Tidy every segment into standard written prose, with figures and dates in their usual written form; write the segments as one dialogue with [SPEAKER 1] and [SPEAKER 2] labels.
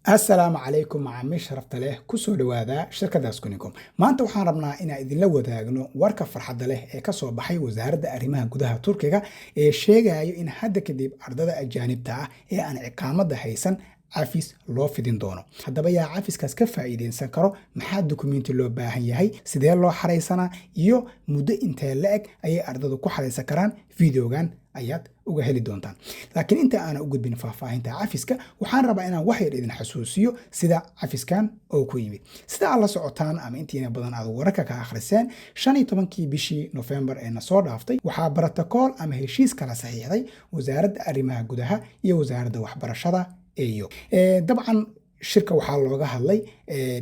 [SPEAKER 1] Assalaamu calaykum macaamiil sharafta leh kusoo dhawaada shirkadda Asconincom. Maanta waxaan rabnaa inaan idinla wadaagno warka farxadda leh ee ka soo baxay wasaaradda arrimaha gudaha Turkiga ee sheegayo in hadda kadib ardada ajaanibta ah ee aan ciqaamadda haysan cafis loo fidin doono. Haddaba yaa cafiskaas ka faa'iideysan karo, maxaa dukumeenti loo baahan yahay, sidee loo xareysanaa iyo muddo intee la-eg ayay ardadu ku xareysan karaan. Videogan ayaad uga heli doontaan. Laakiin inta aanan u gudbin faahfaahinta cafiska, waxaan rabaa inaan wax yar idin xasuusiyo sida cafiskan oo ku yimid. Sida aad la socotaan ama intiina badan aad wararka ka akhriseen, 15kii bishii November ee na soo dhaaftay, waxaa borotokool ama heshiis kala saxiixday wasaaradda arrimaha gudaha iyo wasaaradda waxbarashada iyo dabcan shirka waxaa looga hadlay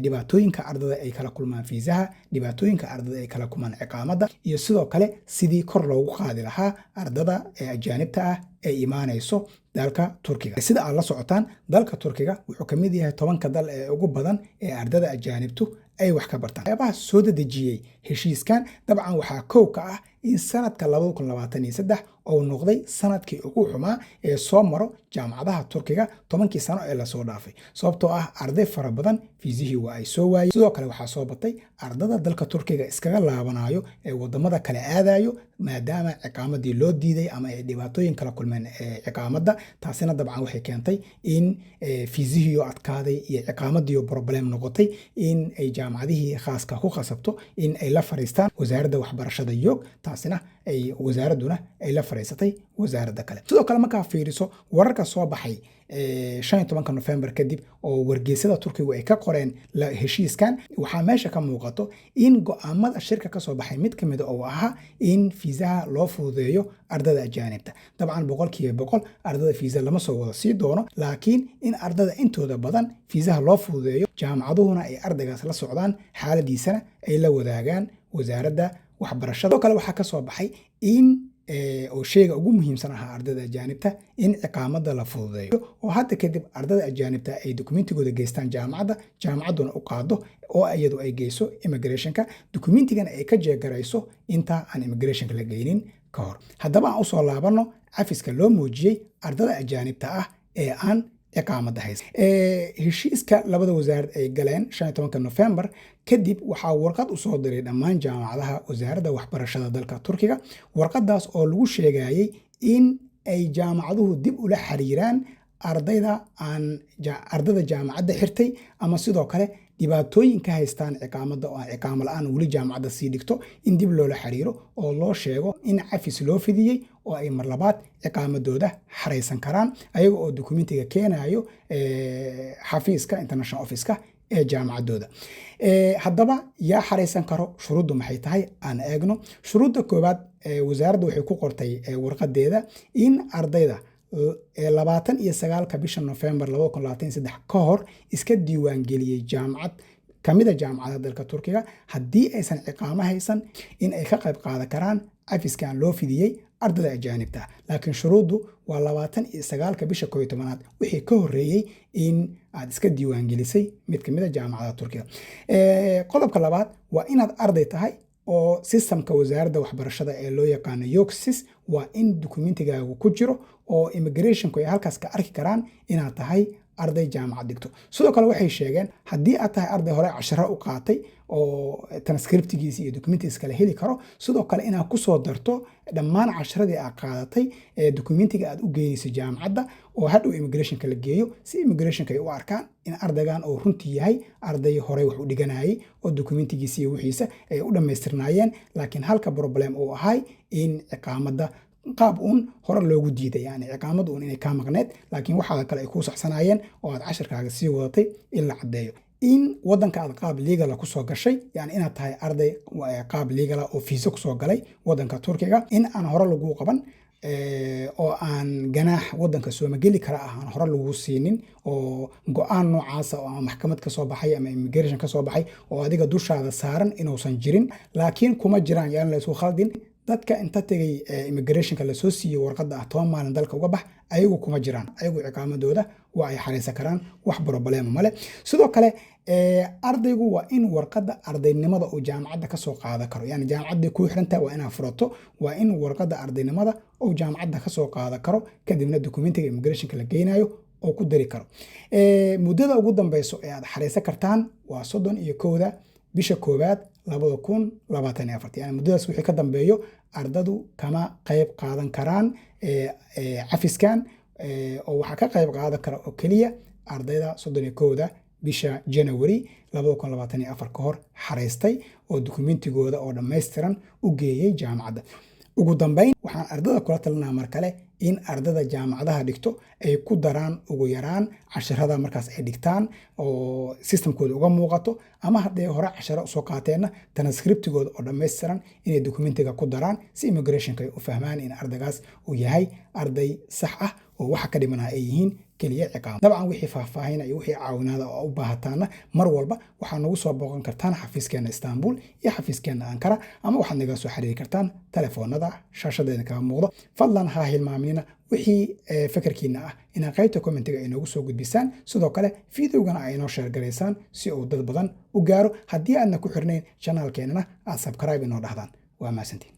[SPEAKER 1] dhibaatooyinka ardada ay kala kulmaan fiisaha, dhibaatooyinka ardada ay kala kulmaan ciqaamadda, iyo sidoo kale sidii kor loogu qaadi lahaa ardada ajaanibta ah ee imaanayso dalka Turkiga. Sida aad la socotaan, dalka Turkiga wuxuu ka mid yahay 10ka dal ee ugu badan ee ardada ajaanibtu ay wax ka bartaan. Waxyaabaha soo dedejiyey heshiiskan dabcan waxaa kow ka ah in sanadka 2023 oo noqday sanadkii ugu xumaa ee soo maro jaamacadaha Turkiga 10kii sano ee la soo dhaafay, sababtoo ah arday fara badan fiisihii waa ay soo waayeen. Sidoo kale waxaa soo batay ardada dalka Turkiga iskaga laabanayo ee wadamada kale aadayo maadaama ciqaamadii loo diiday ama ay dhibaatooyin kala kulmeen ciqaamadda. Taasina dabcan waxay keentay in fiisihii adkaaday iyo ciqaamadii problem noqotay in ay jaamacadihii khaaska ku qasabto in ay la fariistaan wasaaradda waxbarashada Yog. Taasina ay wasaaraduna ay la fariisatay wasaaradda kale. Sidoo kale markaa fiiriso wararka soo baxay 15 November kadib oo wargeysada Turkiga ay ka qoreen heshiiskan, waxaa meesha ka muuqato in go'aamada shirka ka soo baxay mid kamid oo ahaa in fiisaha loo fududeeyo ardada ajaanibta. Dabcan 100% ardada fiisa lama soo wada sii doono, laakiin in ardada intooda badan fiisaha loo fududeeyo, jaamacaduhuna ay ardaygaas la socdaan, xaaladiisana ay la wadaagaan wasaaradda waxbarashada. Sidoo kale waxaa ka soo baxay in oo sheyga ugu muhiimsan ahaa ardada ajaanibta in ciqaamadda la fududeeyo oo hadda kadib ardada ajaanibta ay dukumentigooda geystaan jaamacadda, jaamacadduna u qaado oo iyadu ay geyso immigrationka, dukumentigana ay ka jeegarayso inta aan immigrationka la geynin ka hor. Haddaba aan usoo laabano cafiska loo muujiyey ardada ajaanibta ah ee aan ciqaamadda haysan. Heshiiska labada wasaarad ay galeen 15 November kadib waxaa warqad u soo diray dhammaan jaamacadaha wasaaradda waxbarashada dalka Turkiga. Warqadaas oo lagu sheegayay in ay jaamacaduhu dib ula xiriiraan ardada jaamacadda xirtay ama sidoo kale dhibaatooyinka haystaan ciqaamadda oo ciqaamo la'aan weli jaamacadda sii dhigto in dib loola xiriiro oo loo sheego in cafis loo fidiyey oo ay mar labaad ciqaamadooda xareysan karaan ayaga oo dukumentiga keenayo xafiiska international office-ka ee jaamacaddooda. Haddaba yaa xareysan karo, shuruuddu maxay tahay aan eegno. Shuruudda koowaad wasaaradda waxay ku qortay warqadeeda in ardayda 29 bisha November 2023 ka hor iska diiwaan geliyey jaamacad kamida jaamacadaha dalka Turkiga haddii aysan ciqaamo haysan in ay ka qayb qaadan karaan cafiskan loo fidiyey ardada ajaanibta. Laakiin shuruuddu waa 29 bisha 11 wixii ka horeeyay in aad iska diiwaan gelisay mid kamida jaamacadaha Turkiga. Qodobka labaad waa inaad arday tahay oo systemka wasaaradda waxbarashada ee loo yaqaano Yogsis waa in dukumentigaagu ku jiro oo immigrationku ay halkaas ka arki karaan inaad tahay arday jaamacad dhigto. Sidoo kale waxay sheegeen haddii aad tahay arday hore casharo u qaatay oo transcriptigiisa iyo documentigiisa kala heli karo, sidoo kale inaad ku soo darto dhammaan casharadii aad qaadatay ee documentiga aad u geynayso jaamacadda oo hadhow immigrationka la geeyo si immigrationka ay u arkaan in ardaygan oo runtii yahay arday hore wax u dhiganayay oo documentigiisa iyo wixiisa ay u dhammaystirnaayeen, laakiin halka problem uu ahay in ciqaamadda qaab hore loogu diiday, yani ciqaamaddu inay ka maqneed laakiin waxa kale ay ku saxsanayeen oo aad casharkaaga sii wadatay in la cadeeyo in wadanka aad qaab legal ku soo gashay, yani inaad tahay arday qaab legal oo fiisa ku soo galay wadanka Turkiga, in aan hore lagu qaban oo aan ganaax wadanka soo mageli kara aan hore lagu siinin oo go'aan noocaas oo maxkamad ka soo baxay ama immigration ka soo baxay oo adiga dushaada saaran inuusan jirin. Laakiin kuma jiraan, yani la isku khaldin dadka inta tagay immigrationka la soo siiyay warqadda 10 maalin dalka uga bax ayagu kuma jiraan, ayagu ciqaamadooda waa ay xareysan karaan, wax problem male. Sidoo kale ardaygu waa in warqadda ardaynimada oo jaamacadda ka soo qaadan karo, yani jaamacadda ku xiranta waa inaad furato, waa in warqadda ardaynimada oo jaamacadda ka soo qaadan karo kadibna documentiga immigrationka la geynayo oo ku dari karo. Muddada ugu dambeyso ee aad xareysan kartaan waa 31 bisha koowaad 2024. Yani muddadaas wixii ka dambeeyo ardadu kama qayb qaadan karaan cafiskan, oo waxaa ka qayb qaadan kara oo keliya ardayda 31 bisha January 2024 ka hor xareystay oo dukumentigooda oo dhammaystiran u geeyey jaamacadda. Ugu dambeyn, waxaan ardada kula talinaa mar kale in ardada jaamacadaha dhigto ay ku daraan ugu yaraan casharada markaas ay dhigtaan oo systemkooda uga muuqato, ama hadday hore casharo usoo qaateenna transcriptigooda oo dhammaystiran inay dokumentiga ku daraan si immigrationka ay u fahmaan in ardaygaas uu yahay arday sax ah oo waxa ka dhimanaa ay yihiin keliya ciqaab. Dabcan wixii faahfaahin iyo wixii caawinaada oo u baahataana mar walba waxaa nagu soo booqan kartaan xafiiskeena Istanbul iyo xafiiskeena Ankara, ama waxaad naga soo xiriiri kartaan telefoonada shaashadeena kaga muuqdo. Fadlan ha hilmaaminina wixii fikirkiina ah inaad qaybta commentiga inoogu soo gudbisaan, sidoo kale fiidiyowgana ay inoo share garaysaan si uu dad badan u gaaro. Haddii aadna ku xirnayn channelkeenana aad subscribe inoo dhahdaan. Waa mahadsantiin.